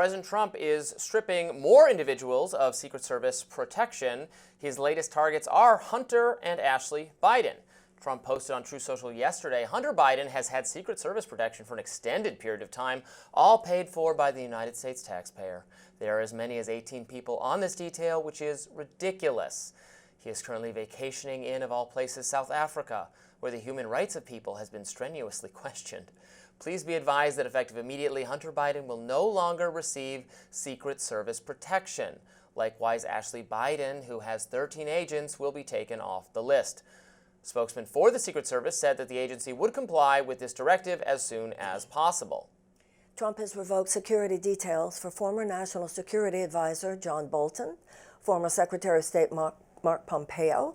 President Trump is stripping more individuals of Secret Service protection. His latest targets are Hunter and Ashley Biden. Trump posted on Truth Social yesterday, Hunter Biden has had Secret Service protection for an extended period of time, all paid for by the United States taxpayer. There are as many as 18 people on this detail, which is ridiculous. He is currently vacationing in, of all places, South Africa, where the human rights of people has been strenuously questioned. Please be advised that effective immediately, Hunter Biden will no longer receive Secret Service protection. Likewise, Ashley Biden, who has 13 agents, will be taken off the list. A spokesman for the Secret Service said that the agency would comply with this directive as soon as possible. Trump has revoked security details for former National Security Advisor John Bolton, former Secretary of State Mike Pompeo,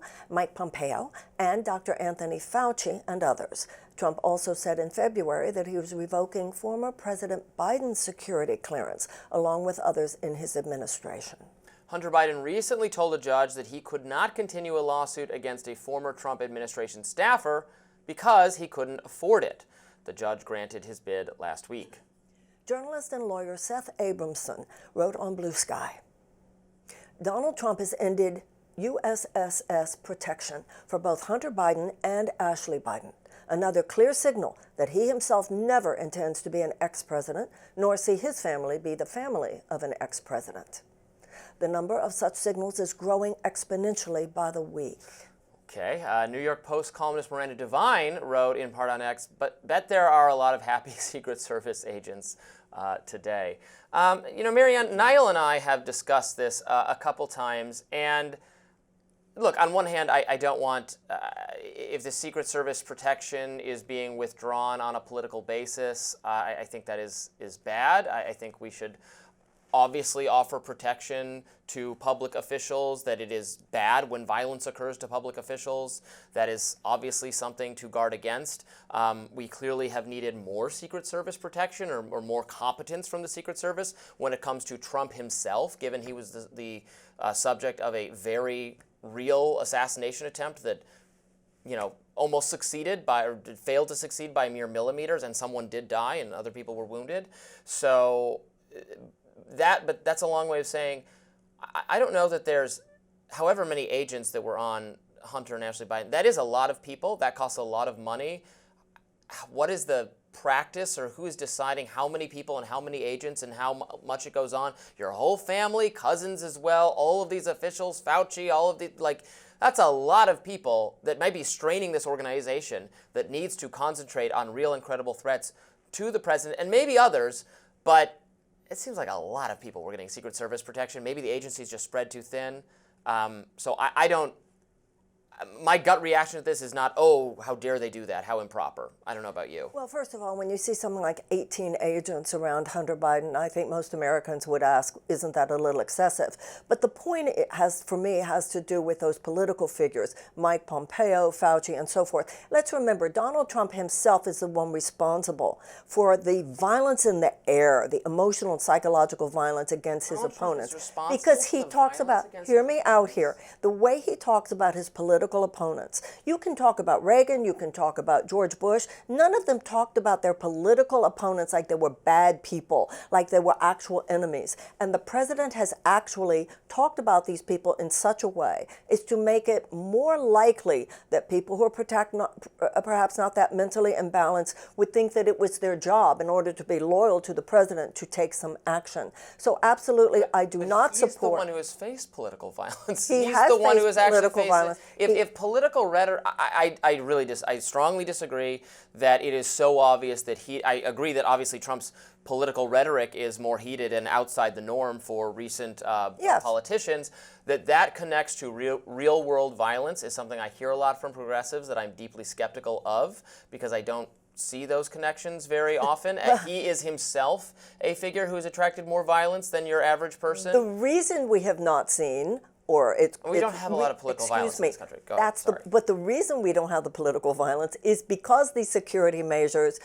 and Dr. Anthony Fauci, and others. Trump also said in February that he was revoking former President Biden's security clearance, along with others in his administration. Hunter Biden recently told a judge that he could not continue a lawsuit against a former Trump administration staffer because he couldn't afford it. The judge granted his bid last week. Journalist and lawyer Seth Abramson wrote on Blue Sky, Donald Trump has ended USSS protection for both Hunter Biden and Ashley Biden. Another clear signal that he himself never intends to be an ex-president, nor see his family be the family of an ex-president. The number of such signals is growing exponentially by the week. Okay, New York Post columnist Miranda Devine wrote in part on X, but bet there are a lot of happy Secret Service agents today. Marianne, Niall and I have discussed this a couple times, and look, on one hand, I don't want, if the Secret Service protection is being withdrawn on a political basis, I think that is bad. I think we should obviously offer protection to public officials, that it is bad when violence occurs to public officials. That is obviously something to guard against. We clearly have needed more Secret Service protection or more competence from the Secret Service when it comes to Trump himself, given he was the subject of a very real assassination attempt that, almost succeeded or failed to succeed by mere millimeters, and someone did die and other people were wounded. So but that's a long way of saying, I don't know that there's however many agents that were on Hunter and Ashley Biden. That is a lot of people. That costs a lot of money. What is the practice, or who is deciding how many people and how many agents and how much it goes on? Your whole family, cousins as well, all of these officials, Fauci, all of the, that's a lot of people that might be straining this organization that needs to concentrate on real and credible threats to the president and maybe others, but it seems like a lot of people were getting Secret Service protection. Maybe the agency's just spread too thin. So I don't, my gut reaction to this is not, oh, how dare they do that? How improper. I don't know about you. Well, first of all, when you see something like 18 agents around Hunter Biden, I think most Americans would ask, isn't that a little excessive? But the point for me has to do with those political figures, Mike Pompeo, Fauci, and so forth. Let's remember, Donald Trump himself is the one responsible for the violence in the air, the emotional and psychological violence against his opponents. Because he talks about, hear me out here, the way he talks about his political opponents. You can talk about Reagan, you can talk about George Bush. None of them talked about their political opponents like they were bad people, like they were actual enemies. And the president has actually talked about these people in such a way as to make it more likely that people who are perhaps not that mentally imbalanced would think that it was their job, in order to be loyal to the president, to take some action. So absolutely, I do not support. He's the one who has faced political violence. He's the one who has actually faced violence. If political rhetoric, I strongly disagree that it is so obvious that I agree that obviously Trump's political rhetoric is more heated and outside the norm for recent politicians. That connects to real world violence is something I hear a lot from progressives that I'm deeply skeptical of, because I don't see those connections very often. He is himself a figure who has attracted more violence than your average person. The reason we have not seen or it's. We don't have a lot of political violence in this country. Go ahead, sorry. But the reason we don't have the political violence is because these security measures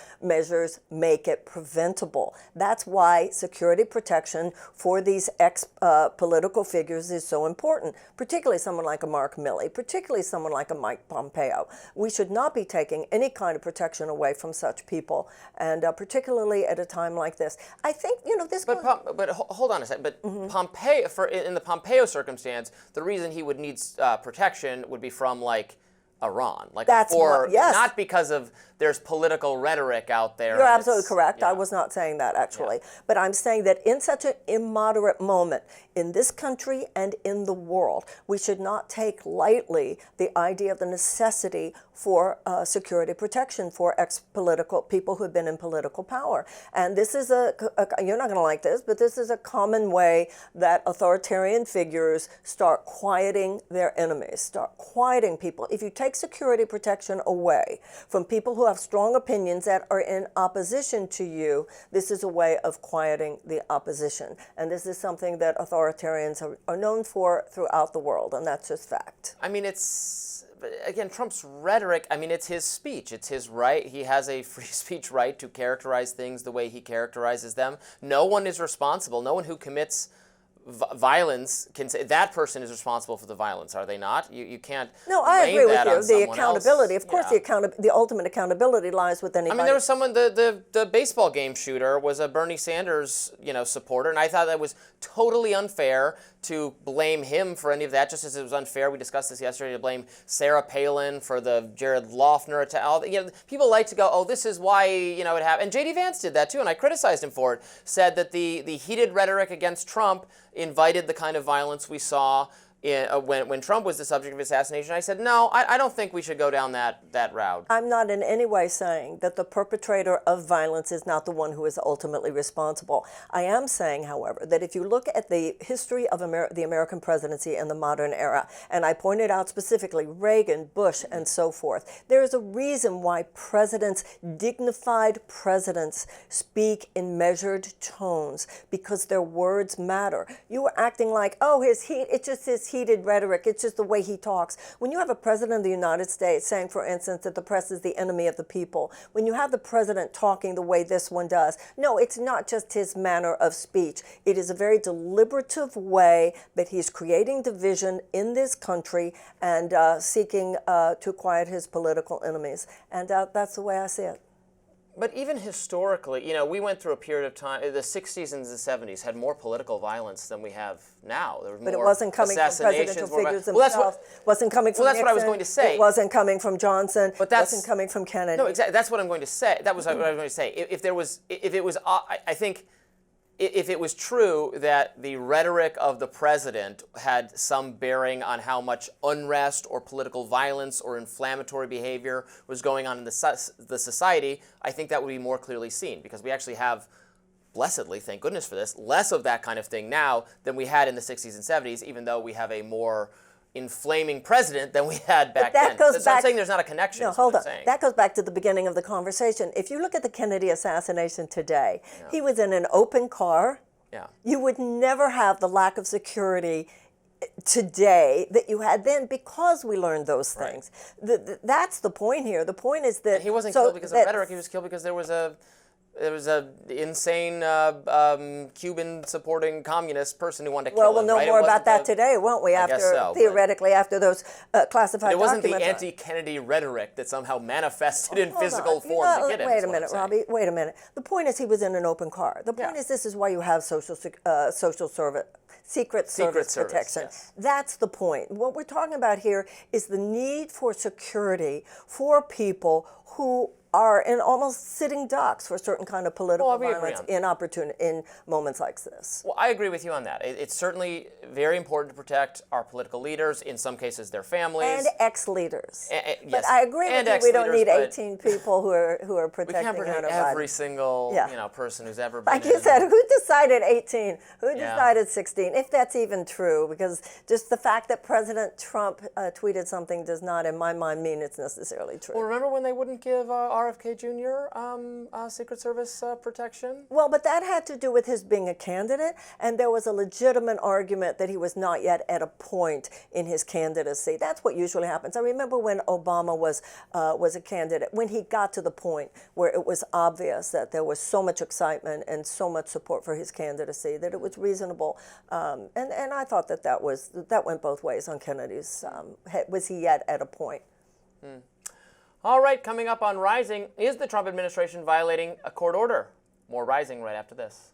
make it preventable. That's why security protection for these political figures is so important, particularly someone like a Mark Milley, particularly someone like a Mike Pompeo. We should not be taking any kind of protection away from such people, and particularly at a time like this. I think, this. But hold on a second. But Pompeo, in the Pompeo circumstance, the reason he would need protection would be from like Iran, not because of there's political rhetoric out there. You're absolutely correct. I was not saying that actually, but I'm saying that in such an immoderate moment in this country and in the world, we should not take lightly the idea of the necessity for security protection for ex-political people who have been in political power. And this is you're not going to like this, but this is a common way that authoritarian figures start quieting their enemies, start quieting people. If you take security protection away from people who have strong opinions that are in opposition to you, this is a way of quieting the opposition. And this is something that authoritarians are known for throughout the world, and that's just fact. I mean, again, Trump's rhetoric, it's his speech. It's his right. He has a free speech right to characterize things the way he characterizes them. No one is responsible. No one who commits violence can say that person is responsible for the violence, are they not? You can't. No, I agree with you. The accountability, else. Of course, the ultimate accountability lies with anybody. There was someone. The baseball game shooter was a Bernie Sanders, supporter, and I thought that was totally unfair to blame him for any of that. Just as it was unfair, we discussed this yesterday, to blame Sarah Palin for the Jared Loughner attack. People like to go, oh, this is why it happened. And J.D. Vance did that too, and I criticized him for it. Said that the heated rhetoric against Trump invited the kind of violence we saw when Trump was the subject of assassination. I said, no, I don't think we should go down that route. I'm not in any way saying that the perpetrator of violence is not the one who is ultimately responsible. I am saying, however, that if you look at the history of the American presidency in the modern era, and I pointed out specifically Reagan, Bush, and so forth, there is a reason why dignified presidents, speak in measured tones, because their words matter. You were acting like, oh, it's just his heated rhetoric. It's just the way he talks. When you have a president of the United States saying, for instance, that the press is the enemy of the people, when you have the president talking the way this one does, no, it's not just his manner of speech. It is a very deliberative way that he's creating division in this country and seeking to quiet his political enemies. And that's the way I see it. But even historically, we went through a period of time, the 60s and the 70s had more political violence than we have now. There was but more it wasn't coming from presidential figures themselves. Wasn't coming from that's Nixon. what I was going to say. It wasn't coming from Johnson. But wasn't coming from Kennedy. No, exactly. That's what I'm going to say. That was what I was going to say. If it was true that the rhetoric of the president had some bearing on how much unrest or political violence or inflammatory behavior was going on in the society, I think that would be more clearly seen, because we actually have, blessedly, thank goodness for this, less of that kind of thing now than we had in the 60s and 70s, even though we have a more inflaming president than we had back then. So I'm saying there's not a connection. No, hold on. That goes back to the beginning of the conversation. If you look at the Kennedy assassination today, he was in an open car. Yeah. You would never have the lack of security today that you had then, because we learned those things. Right. That's the point here. The point is that he wasn't killed because of rhetoric. He was killed because there was a insane Cuban-supporting communist person who wanted to kill him. Well, we'll know more about that today, won't we? Theoretically, after those classified documents. It wasn't the anti-Kennedy rhetoric that somehow manifested in physical form to get him. Wait a minute, Robbie. Wait a minute. The point is, he was in an open car. The point is, this is why you have Secret Service protection. Yes. That's the point. What we're talking about here is the need for security for people who are in almost sitting ducks for certain kind of political violence in moments like this. Well, I agree with you on that. It's certainly very important to protect our political leaders, in some cases their families. And ex-leaders. Yes. But I agree with you, we don't need 18 people who are protecting. We can't protect every single person who's ever been like you said, who decided 18? Who decided 16? If that's even true, because just the fact that President Trump tweeted something does not, in my mind, mean it's necessarily true. Well, remember when they wouldn't give our RFK Jr. Secret Service protection? Well, but that had to do with his being a candidate, and there was a legitimate argument that he was not yet at a point in his candidacy. That's what usually happens. I remember when Obama was a candidate, when he got to the point where it was obvious that there was so much excitement and so much support for his candidacy that it was reasonable. And I thought that went both ways on Kennedy's. Was he yet at a point? All right, coming up on Rising, is the Trump administration violating a court order? More Rising right after this.